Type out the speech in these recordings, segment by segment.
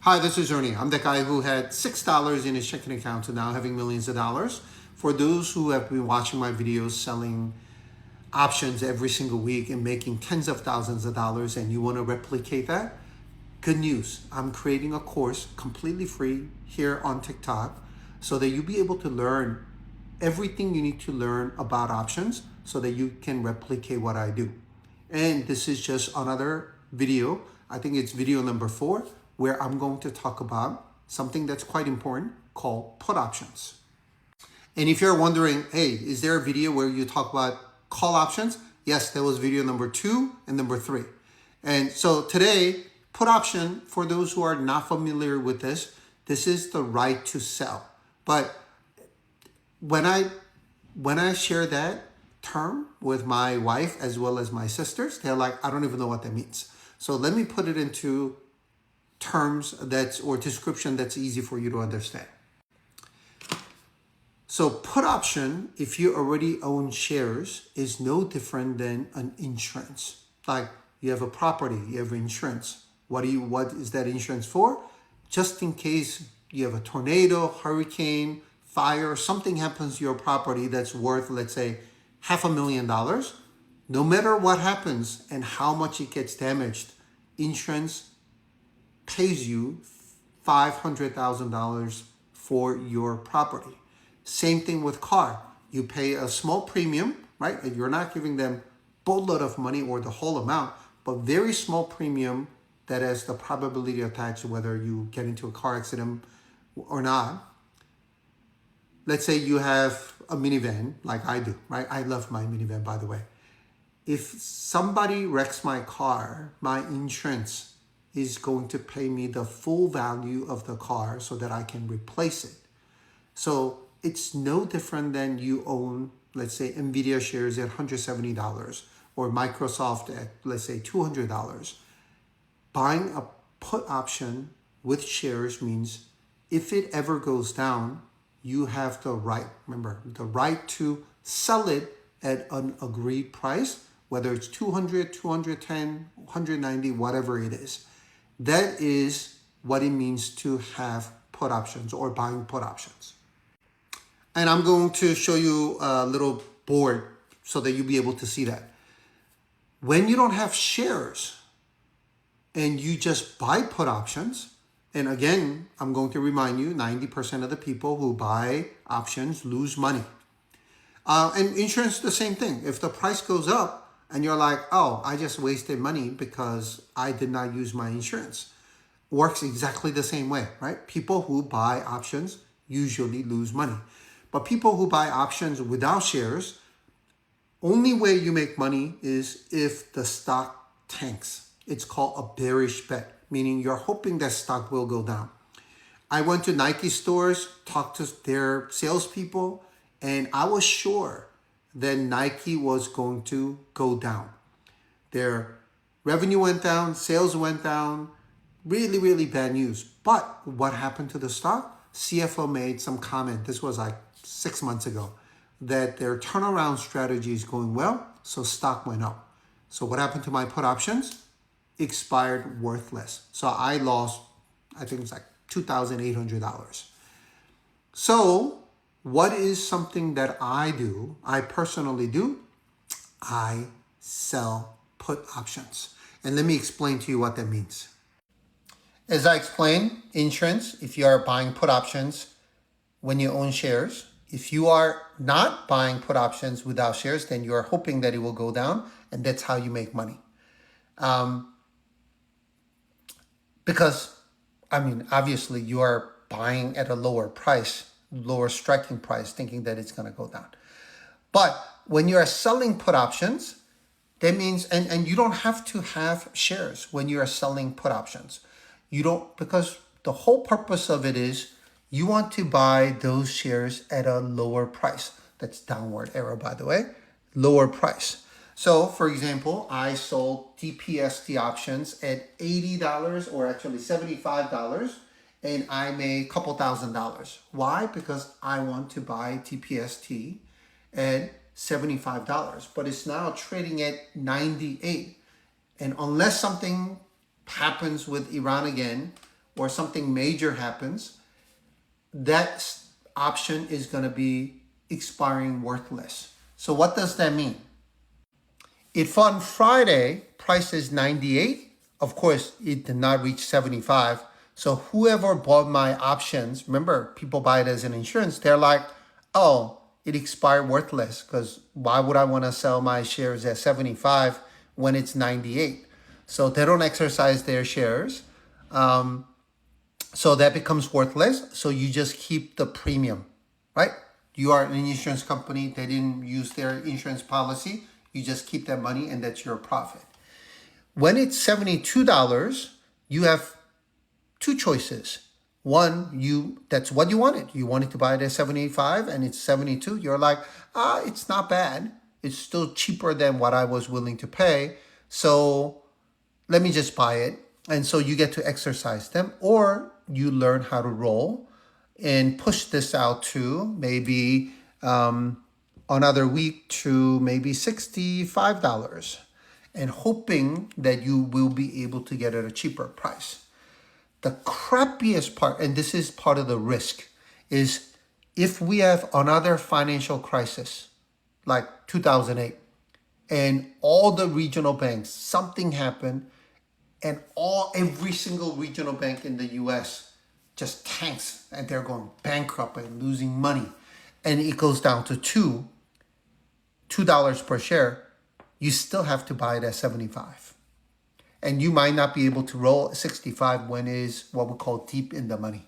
Hi, this is Ernie. I'm the guy who had $6 in his checking account to now having millions of dollars. For those who have been watching my videos selling options every single week and making tens of thousands of dollars and you want to replicate that, good news. I'm creating a course completely free here on TikTok so that you'll be able to learn everything you need to learn about options so that you can replicate what I do. And this is just another video. I think it's video number 4, where I'm going to talk about something that's quite important called put options. And if you're wondering, hey, is there a video where you talk about call options? Yes, that was video number 2 and number 3. And so today, put option, for those who are not familiar with this is the right to sell. But when I share that term with my wife as well as my sisters, they're like, I don't even know what that means. So let me put it into terms or description that's easy for you to understand. So put option, if you already own shares, is no different than an insurance. Like you have a property, you have insurance. What is that insurance for? Just in case you have a tornado, hurricane, fire, something happens to your property that's worth, let's say, $500,000. No matter what happens and how much it gets damaged, insurance pays you $500,000 for your property. Same thing with car. You pay a small premium, right? You're not giving them boatload of money or the whole amount, but very small premium that has the probability attached whether you get into a car accident or not. Let's say you have a minivan like I do, right? I love my minivan, by the way. If somebody wrecks my car, my insurance is going to pay me the full value of the car so that I can replace it. So it's no different than you own, let's say, NVIDIA shares at $170 or Microsoft at, let's say, $200. Buying a put option with shares means if it ever goes down, you have the right, remember, the right to sell it at an agreed price, whether it's 200, 210, 190, whatever it is. That is what it means to have put options or buying put options. And I'm going to show you a little board so that you'll be able to see that. When you don't have shares and you just buy put options, and again, I'm going to remind you, 90% of the people who buy options lose money. And insurance, the same thing. If the price goes up and you're like, oh, I just wasted money because I did not use my insurance, works exactly the same way, right? People who buy options usually lose money. But people who buy options without shares, only way you make money is if the stock tanks. It's called a bearish bet, meaning you're hoping that stock will go down. I went to Nike stores, talked to their salespeople, and I was sure that Nike was going to go down. Their revenue went down, sales went down, really, really bad news. But what happened to the stock? CFO made some comment, this was like 6 months ago, that their turnaround strategy is going well, so stock went up. So what happened to my put options? Expired worthless. So I lost, I think it's like $2,800. So what is something that I personally do? I sell put options. And let me explain to you what that means. As I explained, insurance, if you are buying put options when you own shares, if you are not buying put options without shares, then you are hoping that it will go down, and that's how you make money. Because, obviously you are buying at a lower price, lower striking price, thinking that it's going to go down. But when you are selling put options, that means, and you don't have to have shares when you are selling put options. You don't, because the whole purpose of it is you want to buy those shares at a lower price. That's downward arrow, by the way, lower price. So for example, I sold DPST options at $80 or actually $75, and I made a couple $1,000. Why? Because I want to buy DPST at $75, but it's now trading at $98. And unless something happens with Iran again, or something major happens, that option is going to be expiring worthless. So what does that mean? If on Friday, price is 98, of course, it did not reach 75. So whoever bought my options, remember, people buy it as an insurance, they're like, oh, it expired worthless, because why would I want to sell my shares at 75 when it's 98? So they don't exercise their shares. So that becomes worthless. So you just keep the premium, right? You are an insurance company. They didn't use their insurance policy. You just keep that money and that's your profit. When it's $72, you have two choices. One, that's what you wanted. You wanted to buy it at 75 and it's 72. You're like, it's not bad. It's still cheaper than what I was willing to pay. So let me just buy it. And so you get to exercise them, or you learn how to roll and push this out to maybe another week to maybe $65 and hoping that you will be able to get at a cheaper price. The crappiest part, and this is part of the risk, is if we have another financial crisis like 2008 and all the regional banks, something happened and every single regional bank in the US just tanks and they're going bankrupt and losing money, and it goes down to $2 per share, you still have to buy it at 75. And you might not be able to roll 65 when it is what we call deep in the money.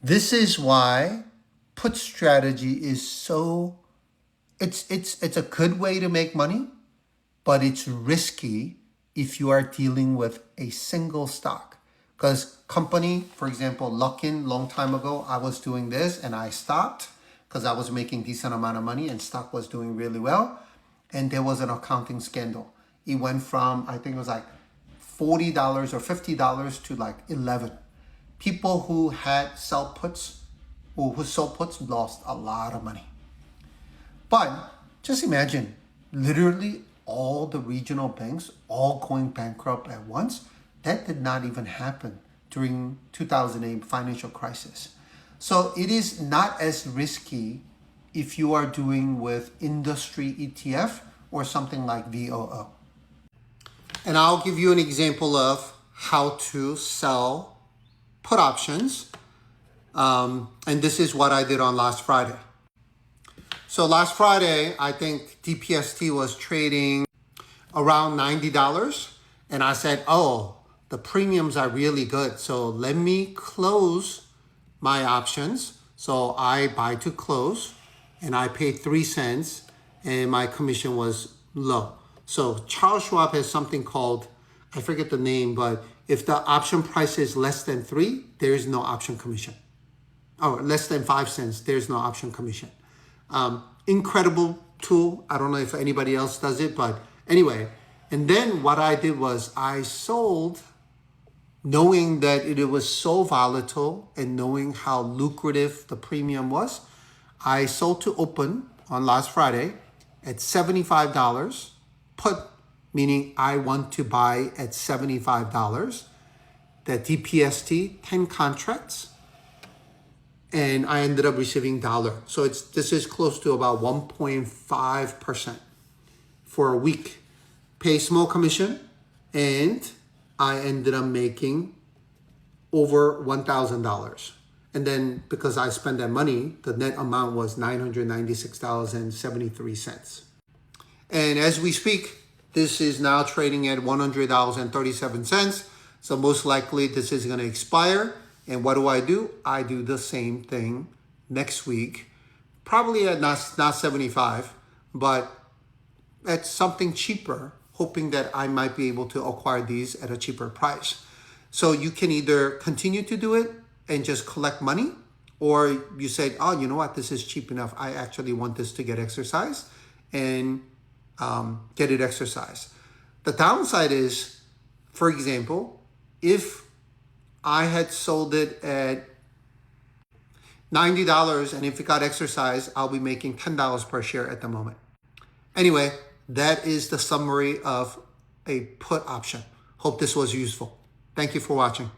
This is why put strategy is so, it's a good way to make money, but it's risky if you are dealing with a single stock. Because company, for example, Luckin, long time ago, I was doing this and I stopped because I was making decent amount of money and stock was doing really well. And there was an accounting scandal. It went from, I think it was like $40 or $50 to like 11. People who had sell puts, who sold puts lost a lot of money. But just imagine, literally all the regional banks all going bankrupt at once. That did not even happen during 2008 financial crisis. So it is not as risky if you are doing with industry ETF or something like VOO. And I'll give you an example of how to sell put options. And this is what I did on last Friday. So last Friday, I think DPST was trading around $90. And I said, oh, the premiums are really good. So let me close my options. So I buy to close and I paid 3 cents and my commission was low. So Charles Schwab has something called, I forget the name, but if the option price is less than 3, there is no option commission. Or less than 5 cents, there's no option commission. Incredible tool. I don't know if anybody else does it, but anyway. And then what I did was I sold, knowing that it was so volatile and knowing how lucrative the premium was. I sold to open on last Friday at $75. Put, meaning I want to buy at $75. That DPST, 10 contracts. And I ended up receiving $1. So this is close to about 1.5% for a week. Pay small commission, and I ended up making over $1,000. And then because I spent that money, the net amount was $996.73. And as we speak, this is now trading at $100.37. So most likely this is going to expire. And what do? I do the same thing next week, probably at not 75, but at something cheaper, hoping that I might be able to acquire these at a cheaper price. So you can either continue to do it and just collect money, or you say, oh, you know what, this is cheap enough. I actually want this to get exercised and get it exercised. The downside is, for example, if I had sold it at $90 and if it got exercised, I'll be making $10 per share at the moment. Anyway, that is the summary of a put option. Hope this was useful. Thank you for watching.